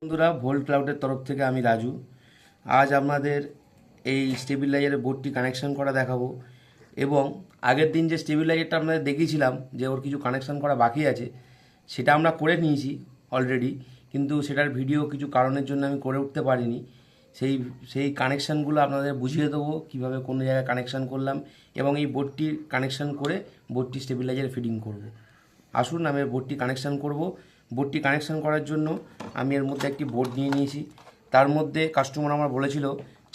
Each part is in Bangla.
বন্ধুরা, ভোল্ট ক্লাউডের তরফ থেকে আমি রাজু। আজ আপনাদের এই স্টেবিলাইজারের বোর্ডটি কানেকশন করা দেখাবো। এবং আগের দিন যে স্টেবিলাইজারটা আপনাদের দেখিয়েছিলাম যে ওর কিছু কানেকশন করা বাকি আছে, সেটা আমরা করে নিয়েছি অলরেডি, কিন্তু সেটার ভিডিও কিছু কারণের জন্য আমি করে উঠতে পারিনি। সেই সেই কানেকশানগুলো আপনাদের বুঝিয়ে দেবো কীভাবে কোন জায়গায় কানেকশান করলাম এবং এই বোর্ডটির কানেকশান করে বোর্ডটি স্টেবিলাইজারে ফিটিং করব। আসুন আমি বোর্ডটি কানেকশান করব। বোর্ডটি কানেকশান করার জন্য আমি এর মধ্যে একটি বোর্ড নিয়ে নিয়েছি। তার মধ্যে কাস্টমার আমার বলেছিল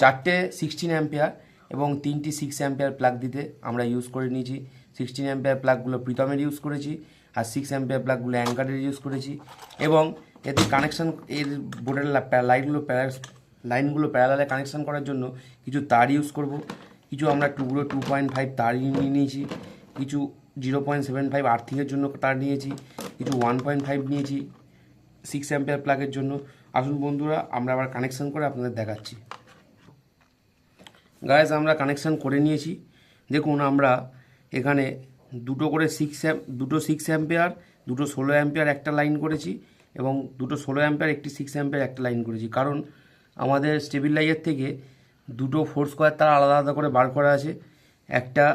4টে 16 অ্যাম্পিয়ার এবং 3টি 6 অ্যাম্পিয়ার প্লাগ দিতে। আমরা ইউজ করে নিয়েছি। 16 অ্যাম্পিয়ার প্লাগগুলো প্রীতমের ইউজ করেছি, আর 6 অ্যাম্পিয়ার প্লাগগুলো অ্যাঙ্কারের ইউজ করেছি। এবং এতে কানেকশান এর বোর্ডের লাইনগুলো প্যারালালে কানেকশান করার জন্য কিছু তার ইউজ করব। কিছু আমরা 2.5 তার নিয়ে নিয়েছি, কিছু 0.75 আর্থিংয়ের জন্য তার নিয়েছি, কিছু 1.5 নিয়েছি 6 অ্যাম্পিয়ার প্লাগের জন্য। আসুন বন্ধুরা, আমরা আবার কানেকশান করে আপনাদের দেখাচ্ছি। গাইস, আমরা কানেকশান করে নিয়েছি। দেখুন, আমরা এখানে দুটো 6 অ্যাম্পিয়ার, দুটো 16 অ্যাম্পিয়ার একটা লাইন করেছি এবং দুটো 16 অ্যাম্পিয়ার একটি 6 অ্যাম্পিয়ার একটা লাইন করেছি। কারণ আমাদের স্টেবিলাইজার থেকে দুটো 4 স্কোয়ার তার আলাদা আলাদা করে বার করা আছে। একটা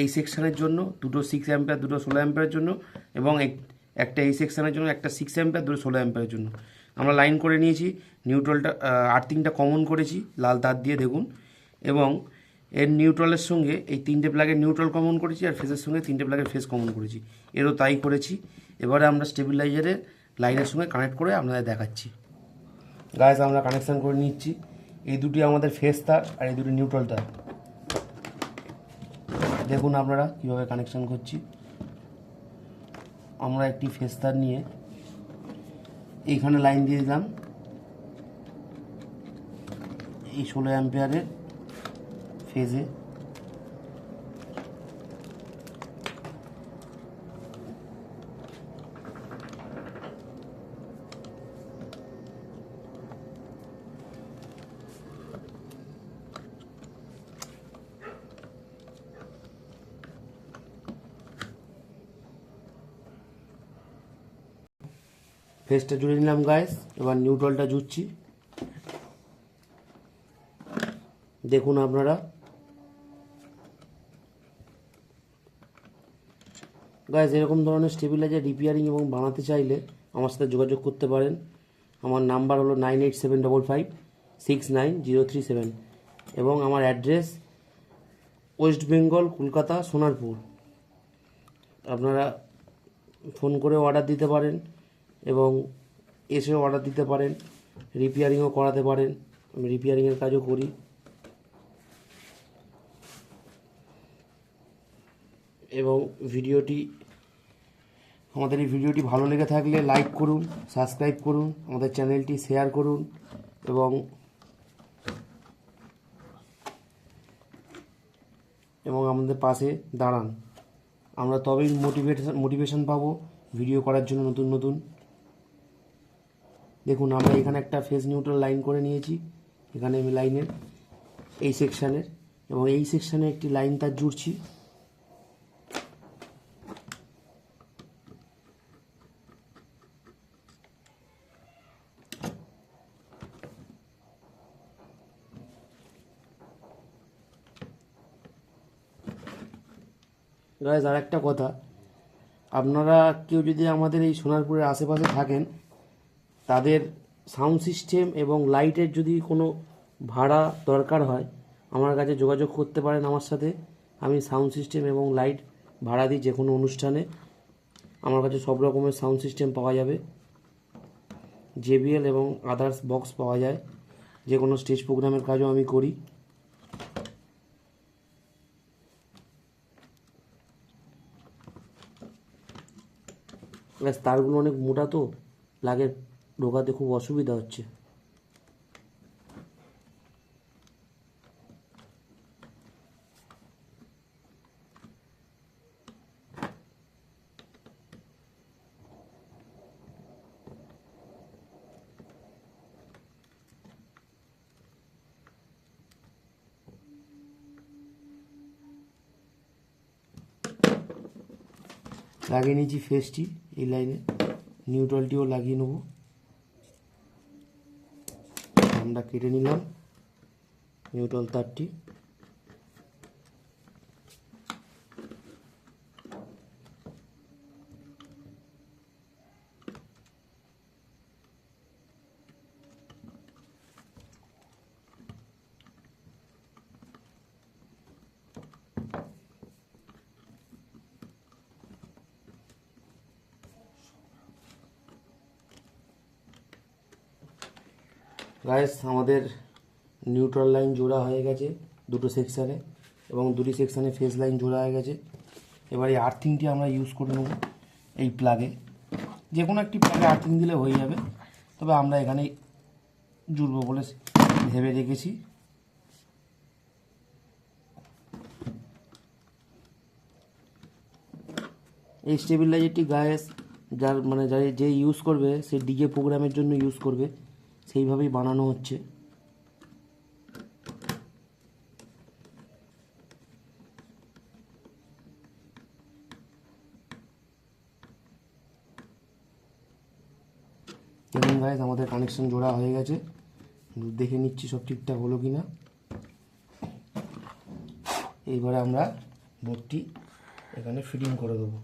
এই সেকশানের জন্য, দুটো 6 অ্যাম্পিয়ার দুটো 16 অ্যাম্পিয়ারের জন্য, এবং একটা এই সেকশানের জন্য, একটা 6 অ্যাম্পিয়ার দুটো 16 অ্যাম্পিয়ারের জন্য আমরা লাইন করে নিয়েছি। নিউট্রালটা আর্থিংটা কমন করেছি লাল তার দিয়ে, দেখুন। এবং এর নিউট্রালের সঙ্গে এই 3টে প্লাগের নিউট্রাল কমন করেছি, আর ফেসের সঙ্গে 3টে প্লাগের ফেস কমন করেছি। এরও তাই করেছি। এবারে আমরা স্টেবিলাইজারের লাইনের সঙ্গে কানেক্ট করে আপনাদের দেখাচ্ছি। গাইস, আমরা কানেকশান করে নিচ্ছি। এই দুটি আমাদের ফেস তার আর এই দুটি নিউট্রাল তার। দেখুন আপনারা কীভাবে কানেকশান করছি। আমরা একটি ফেস তার নিয়ে এইখানে লাইন দিয়ে দিলাম এই 16 অ্যাম্পিয়ারের ফেজে। ফেসটা জুড়ে নিলাম গাইস। এবার নিউট্রালটা জুড়ছি। দেখুন আপনারা, গাইস, এরকম ধরনের স্টেবিলাইজার রিপেয়ারিং এবং বানাতে চাইলে আমার সাথে যোগাযোগ করতে পারেন। আমার নাম্বার হলো 9875569037 এবং আমার অ্যাড্রেস ওয়েস্ট বেঙ্গল, কলকাতা, সোনারপুর। আপনারা ফোন করে অর্ডার দিতে পারেন এবং এসেও অর্ডার দিতে পারেন। রিপেয়ারিংও করাতে পারেন, আমি রিপেয়ারিংয়ের কাজও করি। এবং আমাদের এই ভিডিওটি ভালো লেগে থাকলে লাইক করুন, সাবস্ক্রাইব করুন, আমাদের চ্যানেলটি শেয়ার করুন এবং আমাদের পাশে দাঁড়ান। আমরা তবেই মোটিভেশন পাবো ভিডিও করার জন্য নতুন নতুন। দেখুন, আমরা এখানে একটা ফেজ নিউট্রাল লাইন করে নিয়েছি, এখানে আমি লাইনের এই সেকশানের, এবং এই সেকশানে একটি লাইন তার জুড়ছি। গাইস, আর একটা কথা, আপনারা কেউ যদি আমাদের এই সোনারপুরের আশেপাশে থাকেন, তাদের সাউন্ড সিস্টেম এবং লাইটের যদি কোনো ভাড়া দরকার হয়, আমার কাছে যোগাযোগ করতে পারেন আমার সাথে। আমি সাউন্ড সিস্টেম এবং লাইট ভাড়া দিই যে কোনো অনুষ্ঠানে। আমার কাছে সব রকমের সাউন্ড সিস্টেম পাওয়া যাবে, JBL এবং আদার্স বক্স পাওয়া যায়। যে কোনো স্টেজ প্রোগ্রামের কাজও আমি করি। তারগুলো অনেক মোটা, তো প্লাগে ঢোকাতে খুব অসুবিধা হচ্ছে। লাগিয়ে নিয়েছি ফেসটি এই লাইনে, নিউট্রালটিও লাগিয়ে নেব। আমরা কেটে নিলাম নিউট্রাল তারটি। গাইস আমাদের নিউট্রাল লাইন জোড়া হয়ে গেছে দুটো সেকশানে, এবং দুটি সেকশানে ফেজ লাইন জোড়া হয়ে গেছে। এবার এই আর্থিংটি আমরা ইউজ করে নেব এই প্লাগে, যে কোনো একটি প্লাগে আর্থিং দিলে হয়ে যাবে, তবে আমরা এখানে জুড়বো বলে ভেবে রেখেছি। এই স্টেবিলাইজারটি গাইস যে ইউজ করবে সে ডিজে প্রোগ্রামের জন্য ইউজ করবে, সেইভাবেই বানানো হচ্ছে। দেখুন গাইস আমাদের কানেকশন জোড়া হয়ে গেছে, দেখে নিচ্ছি সব ঠিকঠাক হলো কিনা। এইবারে আমরা বোর্ডটি এখানে ফিটিং করে দেবো।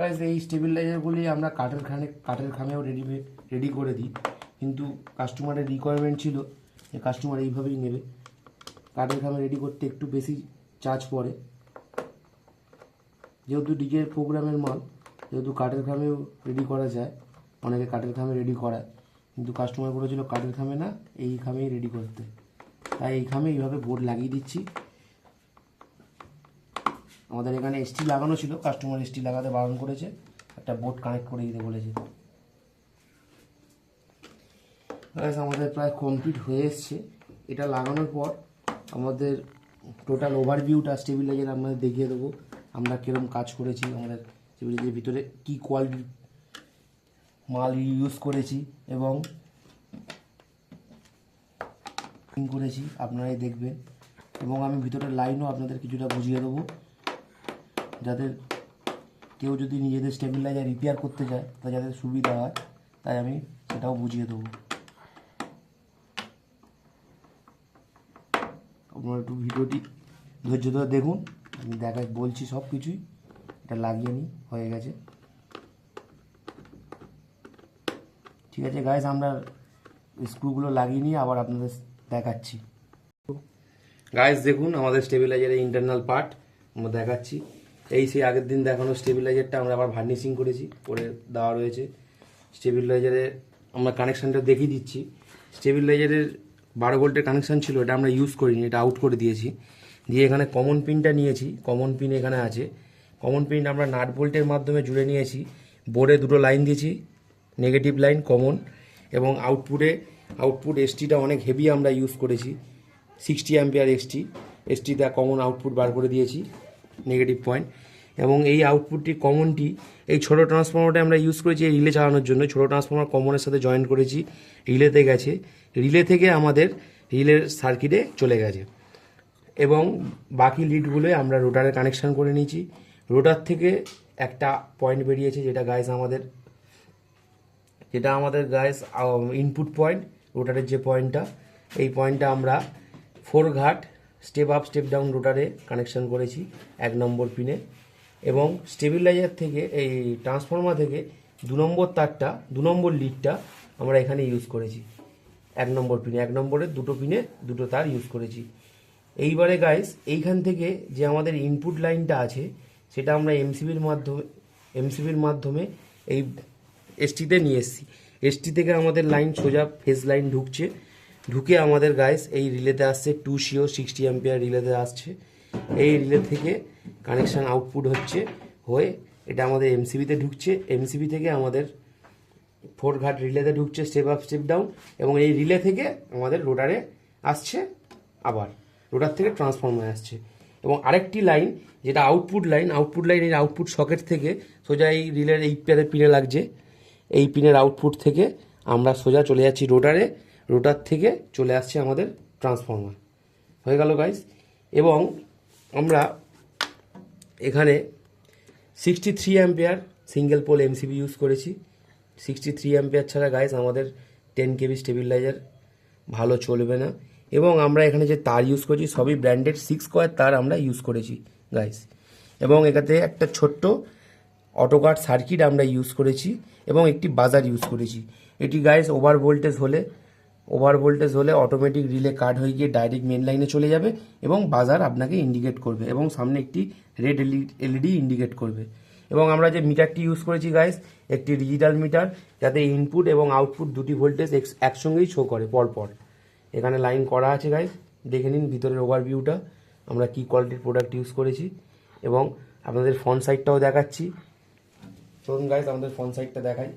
গাইস এই স্টেবিলাইজারগুলি আমরা কাঠের খামেও রেডি করে দিই, কিন্তু কাস্টমারের রিকোয়ারমেন্ট ছিল যে কাস্টমার এইভাবেই নেবে। কাঠের খামে রেডি করতে একটু বেশি চার্জ পড়ে, যেহেতু ডিজের প্রোগ্রামের মাল, যেহেতু কাঠের খামেও রেডি করা যায়, অনেকে কাঠের খামে রেডি করায়, কিন্তু কাস্টমার বলেছিল কাঠের খামে না, এই খামেই রেডি করতে, তাই এই খামে এইভাবে বোর্ড লাগিয়ে দিচ্ছি। আমাদের এখানে এসটি লাগানো ছিল, কাস্টমার এসটি লাগাতে বারণ করেছে, একটা বোর্ড কানেক্ট করে দিতে বলেছে। আমাদের প্রায় কমপ্লিট হয়ে এসছে। এটা লাগানোর পর আমাদের টোটাল ওভারভিউটা স্টেবিলাইজার আপনাদের দেখিয়ে দেবো, আমরা কীরকম কাজ করেছি, আমাদের স্টেবিলাইজারের ভিতরে কী কোয়ালিটির মাল ইউজ করেছি এবং করেছি আপনারাই দেখবেন, এবং আমি ভিতরের লাইনও আপনাদের কিছুটা বুঝিয়ে দেবো, যাদের কেউ যদি নিজেদের স্টেবিলাইজার রিপেয়ার করতে চায় তা যাদের সুবিধা হয়, তাই আমি সেটাও বুঝিয়ে দেবো। আপনারা একটু ভিডিওটি ধৈর্য ধরে দেখুন, আমি বলছি সব কিছুই। এটা লাগিয়ে নিই, হয়ে গেছে। ঠিক আছে গাইস, আমরা স্ক্রুগুলো লাগিয়ে নিয়ে আবার আপনাদের দেখাচ্ছি। গাইস দেখুন আমাদের স্টেবিলাইজারের ইন্টারনাল পার্ট আমরা দেখাচ্ছি। এই সেই আগের দিন দেখানো স্টেবিলাইজারটা আমরা আবার ভার্নিশিং করেছি, করে দেওয়া রয়েছে। স্টেবিলাইজারে আমরা কানেকশানটা দেখিয়ে দিচ্ছি। স্টেবিলাইজারের 12 ভোল্টের কানেকশান ছিল, এটা আমরা ইউজ করিনি, এটা আউট করে দিয়েছি। দিয়ে এখানে কমন পিনটা নিয়েছি, কমন পিন এখানে আছে। কমন পিন আমরা নাট বোল্টের মাধ্যমে জুড়ে নিয়েছি। বোর্ডে দুটো লাইন দিয়েছি, নেগেটিভ লাইন কমন, এবং আউটপুট এসটিটা অনেক হেভি আমরা ইউজ করেছি, 60 অ্যাম্পিয়ার এসটিটা কমন আউটপুট বার করে দিয়েছি, নেগেটিভ পয়েন্ট। এবং এই আউটপুটটি কমনটি এই ছোটো ট্রান্সফর্মারটা আমরা ইউজ করেছি এই রিলে চালানোর জন্য। ছোটো ট্রান্সফর্মার কমনের সাথে জয়েন করেছি, রিলেতে গেছে, রিলে থেকে আমাদের রিলের সার্কিটে চলে গেছে। এবং বাকি লিডগুলোয় আমরা রোটারে কানেকশান করে নিয়েছি। রোটার থেকে একটা পয়েন্ট বেরিয়েছে, যেটা আমাদের গাইস ইনপুট পয়েন্ট, রোটারের যে পয়েন্টটা, এই পয়েন্টটা আমরা 4 ঘাট স্টেপ আপ স্টেপ ডাউন রোটারে কানেকশান করেছি 1 নম্বর পিনে। এবং স্টেবিলাইজার থেকে এই ট্রান্সফর্মার থেকে 2 নম্বর তারটা, 2 নম্বর লিডটা আমরা এখানে ইউজ করেছি 1 নম্বর পিনে, 1 নম্বরের দুটো পিনে দুটো তার ইউজ করেছি। এইবারে গাইস এইখান থেকে যে আমাদের ইনপুট লাইনটা আছে সেটা আমরা এমসিবির মাধ্যমে এই এসটিতে নিয়ে এসেছি। এসটি থেকে আমাদের লাইন সোজা ফেজ লাইন ঢুকে আমাদের গাইস এই রিলেতে আসছে, 2CO 60 অ্যাম্পিয়ার রিলেতে আসছে। এই রিলে থেকে কানেকশান আউটপুট হয়ে এটা আমাদের এমসিবিতে ঢুকছে, এমসিবি থেকে আমাদের 4 ঘাট রিলেতে ঢুকছে, স্টেপ আপ স্টেপ ডাউন, এবং এই রিলে থেকে আমাদের রোটারে আসছে, আবার রোটার থেকে ট্রান্সফর্মারে আসছে। এবং আরেকটি লাইন যেটা আউটপুট লাইন, এই আউটপুট সকেট থেকে সোজা এই রিলের এই পিনে লাগছে, এই পিনের আউটপুট থেকে আমরা সোজা চলে যাচ্ছি রোটারে, রোটার থেকে চলে আসছে আমাদের ট্রান্সফর্মার। হয়ে গেল গাইস। এবং আমরা এখানে 63 ampere single pole MCB use করেছি। 63 অ্যাম্পিয়ার ছাড়া গাইস আমাদের 10 কেবি স্টেবিলাইজার ভালো চলবে না। এবং আমরা এখানে যে তার ইউজ করেছি সবই ব্র্যান্ডেড 6 স্কোয়ার তার আমরা ইউজ করেছি গাইস। এবং এটাতে একটা ছোট্ট অটোকাট সার্কিট আমরা ইউজ করেছি এবং একটি বাজার ইউজ করেছি। এটি গাইস ওভার ভোল্টেজ হলে অটোমেটিক রিলে কাট হয়ে গিয়ে ডাইরেক্ট মেন লাইনে চলে যাবে এবং বাজার আপনাকে ইন্ডিকেট করবে এবং সামনে একটি রেড এলইডি ইন্ডিকেট করবে। এবং আমরা যে মিটারটি ইউজ করেছি গাইস, একটি ডিজিটাল মিটার, যাতে ইনপুট এবং আউটপুট দুটি ভোল্টেজ একসঙ্গেই শো করে পরপর। এখানে লাইন করা আছে গাইস, দেখে নিন ভিতরের ওভারভিউটা, আমরা কি কোয়ালিটির প্রোডাক্ট ইউজ করেছি। এবং আপনাদের ফ্রন্ট সাইডটাও দেখাচ্ছি, চলুন গাইস আমাদের ফ্রন্ট সাইডটা দেখাই।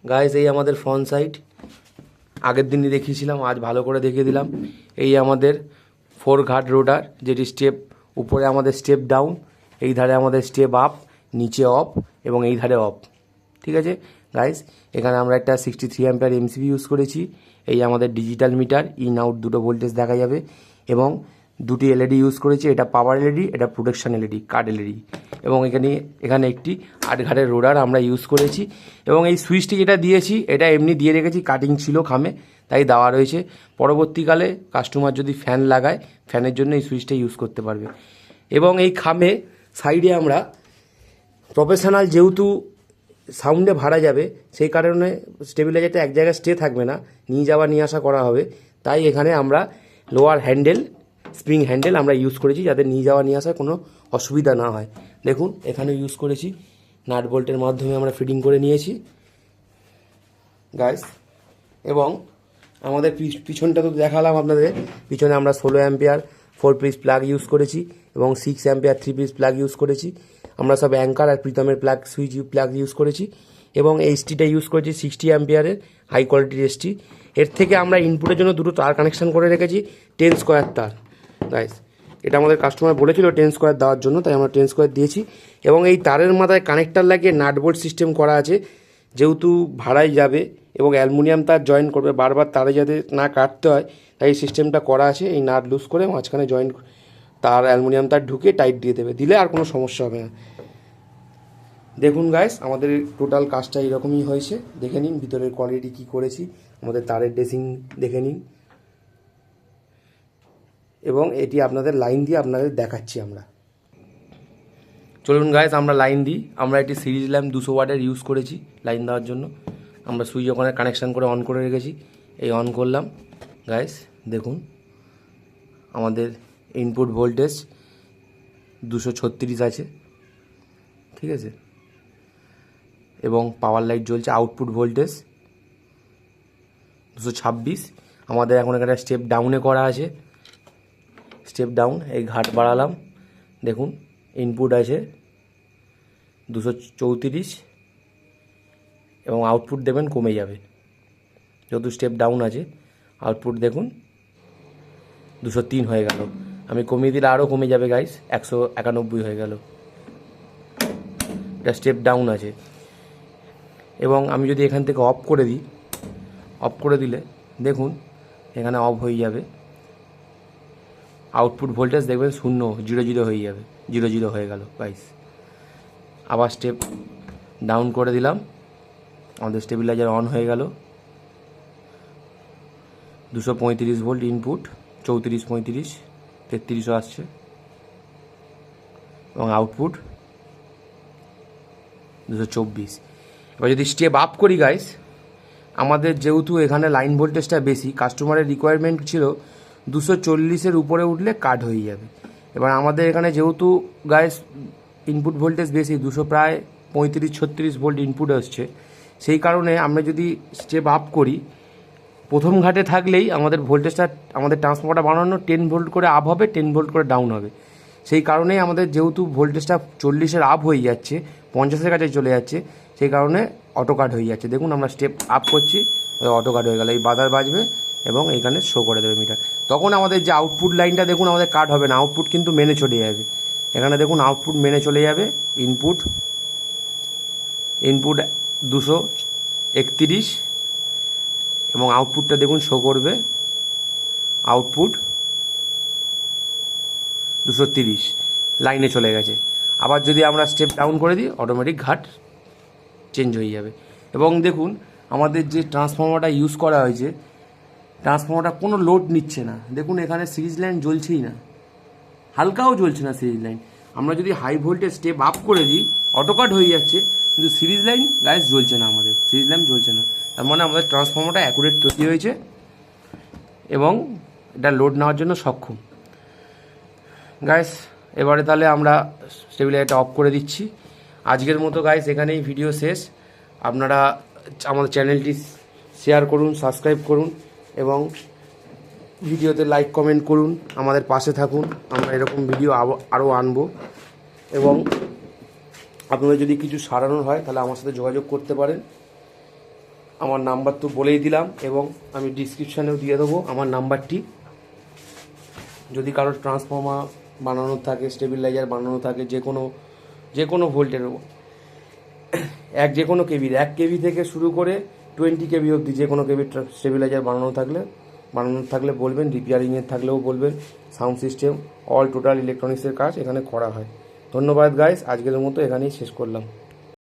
গাইস এই আমাদের ফ্রন্ট সাইড, আগের দিনই দেখিয়েছিলাম, আজ ভালো করে দেখিয়ে দিলাম। এই আমাদের 4 ঘাট রোটার, যেটি স্টেপ উপরে আমাদের স্টেপ ডাউন, এই ধারে আমাদের স্টেপ আপ, নিচে অফ এবং এই ধারে অফ। ঠিক আছে গাইস, এখানে আমরা একটা 63 অ্যাম্পিয়ার এমসিবি ইউজ করেছি। এই আমাদের ডিজিটাল মিটার, ইন আউট দুটো ভোল্টেজ দেখা যাবে। এবং দুটি এলইডি ইউজ করেছি, এটা পাওয়ার এলইডি, এটা প্রোটেকশন এলইডি, কার্ড এলইডি। এবং এখানে একটি 8 ঘাটের রোডার আমরা ইউজ করেছি। এবং এই সুইচটি যেটা দিয়েছি এটা এমনি দিয়ে রেখেছি, কাটিং ছিল খামে তাই দেওয়া রয়েছে। পরবর্তীকালে কাস্টমার যদি ফ্যান লাগায়, ফ্যানের জন্য এই সুইচটা ইউজ করতে পারবে। এবং এই খামে সাইডে আমরা প্রফেশনাল, যেহেতু সাউন্ডে ভাড়া যাবে সেই কারণে স্টেবিলাইজারটা এক জায়গায় স্টে থাকবে না, নিয়ে যাওয়া নিয়ে আসা করা হবে, তাই এখানে আমরা লোয়ার হ্যান্ডেল, স্প্রিং হ্যান্ডেল আমরা ইউজ করেছি, যাতে নিয়ে যাওয়া নিয়ে আসার কোনো অসুবিধা না হয়। দেখুন এখানে ইউজ করেছি, নাট বোল্টের মাধ্যমে আমরা ফিটিং করে নিয়েছি গাইস। এবং আমাদের পিছনটা তো দেখালাম আপনাদের, পিছনে আমরা 16 অ্যাম্পিয়ার 4 পিস প্লাগ ইউজ করেছি এবং 6 অ্যাম্পিয়ার 3 পিস প্লাগ ইউজ করেছি। আমরা সব অ্যাঙ্কার আর প্রীতমের সুইচ প্লাগ ইউজ করেছি। এবং এসটিটা ইউজ করেছি 60 অ্যাম্পিয়ারের হাই কোয়ালিটির এসটি। এর থেকে আমরা ইনপুটের জন্য দুটো তার কানেকশন করে রেখেছি, 10 স্কোয়ার তার গাইস। এটা আমাদের কাস্টমার বলেছিল 10 স্কোয়ার দেওয়ার জন্য, তাই আমরা 10 স্কোয়ার দিয়েছি। এবং এই তারের মাথায় কানেক্টার লাগিয়ে নাট বোল্ট সিস্টেম করা আছে, যেহেতু ভাড়ায় যাবে এবং অ্যালুমিনিয়াম তার জয়েন করবে, বারবার তারে যাতে না কাটতে হয় তাই এই সিস্টেমটা করা আছে। এই নাট লুজ করে মাঝখানে জয়েন তার অ্যালুমিনিয়াম তার ঢুকে টাইট দিয়ে দেবে, দিলে আর কোনো সমস্যা হবে না। দেখুন গাইস আমাদের টোটাল কাজটা এরকমই হয়েছে, দেখে নিন ভিতরের কোয়ালিটি কি করেছি, আমাদের তারের ড্রেসিং দেখে নিন। এবং এটি আপনাদের লাইন দিয়ে আপনাদের দেখাচ্ছি আমরা। চলুন গাইস আমরা লাইন দিই। আমরা একটি সিরিজ ল্যাম্প 200 ওয়াটের ইউজ করেছি লাইন দেওয়ার জন্য। আমরা সুইচ ওখানে কানেকশান করে অন করে রেখেছি, এই অন করলাম গাইস। দেখুন আমাদের ইনপুট ভোল্টেজ 236 আছে, ঠিক আছে। এবং পাওয়ার লাইট জ্বলছে, আউটপুট ভোল্টেজ 226। আমাদের এখন এখানে স্টেপ ডাউনে করা আছে, স্টেপ ডাউন, এই ঘাট বাড়ালাম, দেখুন ইনপুট আছে 234 এবং আউটপুট দেবেন কমে যাবে, যেহেতু স্টেপ ডাউন আছে। আউটপুট দেখুন 203 হয়ে গেল, আমি কমিয়ে দিলে আরও কমে যাবে গাইস, 191 হয়ে গেল। এটা স্টেপ ডাউন আছে। এবং আমি যদি এখান থেকে অফ করে দিই, অফ করে দিলে দেখুন এখানে অফ হয়ে যাবে, আউটপুট ভোল্টেজ দেখবেন 0 হয়ে যাবে, 0 হয়ে গেল গাইস। আবার স্টেপ ডাউন করে দিলাম, আমাদের স্টেবিলাইজার অন হয়ে গেল। 235 ভোল্ট ইনপুট, 34, 35, 33ও আসছে এবং আউটপুট 224। এবার যদি স্টেপ আপ করি গাইস, আমাদের যেহেতু এখানে লাইন ভোল্টেজটা বেশি, কাস্টমারের রিকোয়ারমেন্ট ছিল 240-এর উপরে উঠলে কাট হয়ে যাবে। এবার আমাদের এখানে যেহেতু গাইস ইনপুট ভোল্টেজ বেশি, 200 প্রায় 35-36 ভোল্ট ইনপুট আসছে। সেই কারণে আমরা যদি স্টেপ আপ করি, প্রথম ঘাটে থাকলেই আমাদের ভোল্টেজটা, আমাদের ট্রান্সফর্মারটা বানানো 10 ভোল্ট করে আপ হবে, 10 ভোল্ট করে ডাউন হবে। সেই কারণেই আমাদের যেহেতু ভোল্টেজটা 40-এর আপ হয়ে যাচ্ছে, 50-এর কাছে চলে যাচ্ছে, সেই কারণে অটো কাট হয়ে যাচ্ছে। দেখুন আমরা স্টেপ আপ করছি, অটো কাট হয়ে গেল, এই বাজার বাজবে এবং এইখানে শো করে দেবে মিটার। তখন আমাদের যে আউটপুট লাইনটা দেখুন আমাদের কাট হবে না, আউটপুট কিন্তু মেনে চলে যাবে। এখানে দেখুন আউটপুট মেনে চলে যাবে, ইনপুট 231 এবং আউটপুটটা দেখুন শো করবে, আউটপুট 230 লাইনে চলে গেছে। আবার যদি আমরা স্টেপ ডাউন করে দিই, অটোমেটিক ঘাট চেঞ্জ হয়ে যাবে। এবং দেখুন আমাদের যে ট্রান্সফর্মারটা ইউজ করা হয়েছে, ট্রান্সফর্মারটা কোনো লোড নিচ্ছে না। দেখুন এখানে সিরিজ লাইন জ্বলছেই না, হালকাও জ্বলছে না সিরিজ লাইন। আমরা যদি হাই ভোল্টেজ স্টেপ আপ করে দিই, অটোকাট হয়ে যাচ্ছে, কিন্তু সিরিজ লাইন গাইস জ্বলছে না, আমাদের সিরিজ লাইন জ্বলছে না। তার মানে আমাদের ট্রান্সফর্মারটা অ্যাকুরেট তৈরি হয়েছে এবং এটা লোড নেওয়ার জন্য সক্ষম। গাইস এবারে তাহলে আমরা স্টেবিলাইজারটা অফ করে দিচ্ছি। আজকের মতো গাইস এখানেই ভিডিও শেষ। আপনারা আমাদের চ্যানেলটি শেয়ার করুন, সাবস্ক্রাইব করুন এবং ভিডিওতে লাইক কমেন্ট করুন, আমাদের পাশে থাকুন। আমরা এরকম ভিডিও আরও আনবো। এবং আপনাদের যদি কিছু সারানোর হয় তাহলে আমার সাথে যোগাযোগ করতে পারেন। আমার নাম্বার তো বলেই দিলাম এবং আমি ডিসক্রিপশানেও দিয়ে দেবো আমার নাম্বারটি। যদি কারোর ট্রান্সফর্মার বানানো থাকে, স্টেবিলাইজার বানানো থাকে, যে কোনো ভোল্টের যে কোনো কেবির 1 কেবি থেকে শুরু করে 20 কেবি অবধি যে কোনো কেবির স্টেবিলাইজার বানানো থাকলে বলবেন, রিপেয়ারিংয়ের থাকলেও বলবেন। সাউন্ড সিস্টেম অল টোটাল ইলেকট্রনিক্সের কাজ এখানে করা হয়। ধন্যবাদ গাইস, আজকের মতো এখানেই শেষ করলাম।